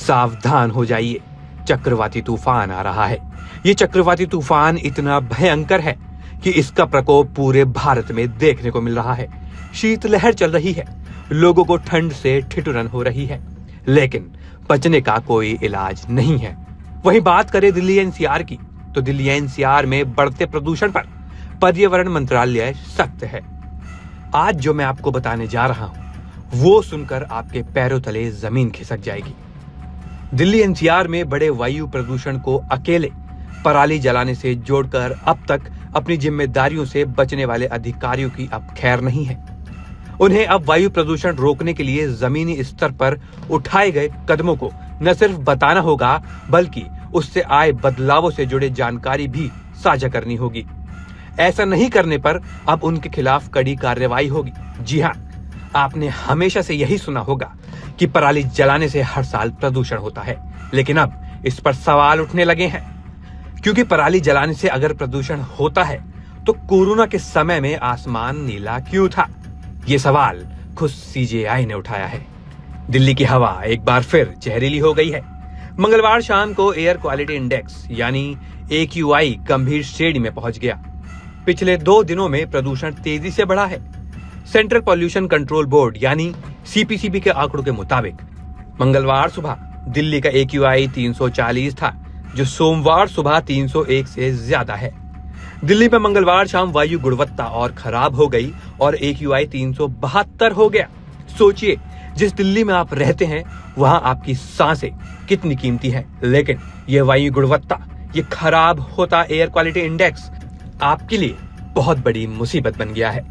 सावधान हो जाइए, चक्रवाती तूफान आ रहा है। ये चक्रवाती तूफान इतना भयंकर है कि इसका प्रकोप पूरे भारत में देखने को मिल रहा है। शीतलहर चल रही है, लोगों को ठंड से ठिठुरन हो रही है, लेकिन बचने का कोई इलाज नहीं है। वहीं बात करें दिल्ली एनसीआर की, तो दिल्ली एनसीआर में बढ़ते प्रदूषण पर पर्यावरण मंत्रालय सख्त है। आज जो मैं आपको बताने जा रहा हूं, वो सुनकर आपके पैरों तले जमीन खिसक जाएगी। दिल्ली एनसीआर में बड़े वायु प्रदूषण को अकेले पराली जलाने से जोड़कर अब तक अपनी जिम्मेदारियों से बचने वाले अधिकारियों की अब खैर नहीं है। उन्हें अब वायु प्रदूषण रोकने के लिए जमीनी स्तर पर उठाए गए कदमों को न सिर्फ बताना होगा, बल्कि उससे आए बदलावों से जुड़े जानकारी भी साझा करनी होगी। ऐसा नहीं करने पर अब उनके खिलाफ कड़ी कार्रवाई होगी। जी हाँ, आपने हमेशा से यही सुना होगा कि पराली जलाने से हर साल प्रदूषण होता है, लेकिन अब इस पर सवाल उठने लगे हैं। क्योंकि पराली जलाने से अगर प्रदूषण होता है तो कोरोना के समय में आसमान नीला क्यों था? ये सवाल खुद सीजेआई ने उठाया है। दिल्ली की हवा एक बार फिर जहरीली हो गई है। मंगलवार शाम को एयर क्वालिटी इंडेक्स यानी AQI गंभीर श्रेणी में पहुंच गया। पिछले 2 दिनों में प्रदूषण तेजी से बढ़ा है। सेंट्रल पॉल्यूशन कंट्रोल बोर्ड यानी CPCB के आंकड़ों के मुताबिक मंगलवार सुबह दिल्ली का AQI 340 था, जो सोमवार सुबह 301 से ज्यादा है। दिल्ली में मंगलवार शाम वायु गुणवत्ता और खराब हो गई और AQI 372 हो गया। सोचिए, जिस दिल्ली में आप रहते हैं वहां आपकी सांसें कितनी कीमती है, लेकिन ये वायु गुणवत्ता, ये खराब होता एयर क्वालिटी इंडेक्स आपके लिए बहुत बड़ी मुसीबत बन गया है।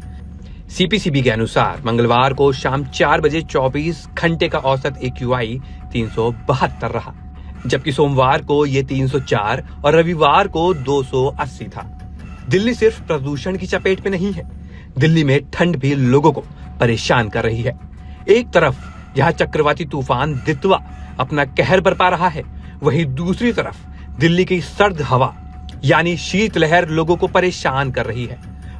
CPCB के अनुसार मंगलवार को शाम 4 बजे 24 घंटे का औसत AQI 372 रहा, जबकि सोमवार को ये 304 और रविवार को 280 था। दिल्ली सिर्फ प्रदूषण की चपेट में नहीं है, दिल्ली में ठंड भी लोगों को परेशान कर रही है। एक तरफ जहां चक्रवाती तूफान दितवा अपना कहर बरपा रहा है, वहीं दूसरी तरफ दिल्ली की सर्द हवा यानी शीतलहर लोगों को परेशान कर रही है।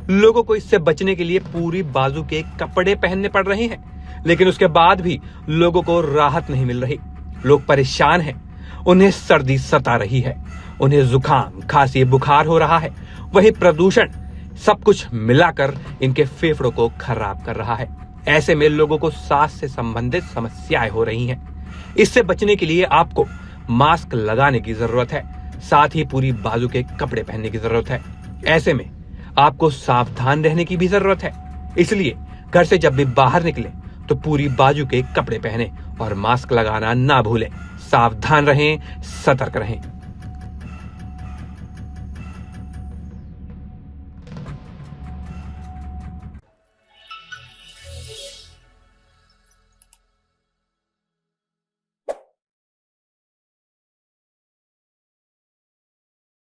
लोगों को इससे बचने के लिए पूरी बाजू के कपड़े पहनने पड़ रहे हैं, लेकिन उसके बाद भी लोगों को राहत नहीं मिल रही। लोग परेशान हैं, उन्हें सर्दी सता रही है, उन्हें जुकाम, खांसी, बुखार हो रहा है। वही प्रदूषण सब कुछ मिलाकर इनके फेफड़ों को खराब कर रहा है। ऐसे में लोगों को सांस से संबंधित समस्याएं हो रही हैं। इससे बचने के लिए आपको मास्क लगाने की जरूरत है, साथ ही पूरी बाजू के कपड़े पहनने की जरूरत है। ऐसे में आपको सावधान रहने की भी जरूरत है। इसलिए घर से जब भी बाहर निकले तो पूरी बाजू के कपड़े पहने और मास्क लगाना ना भूलें। सावधान रहें, सतर्क रहें।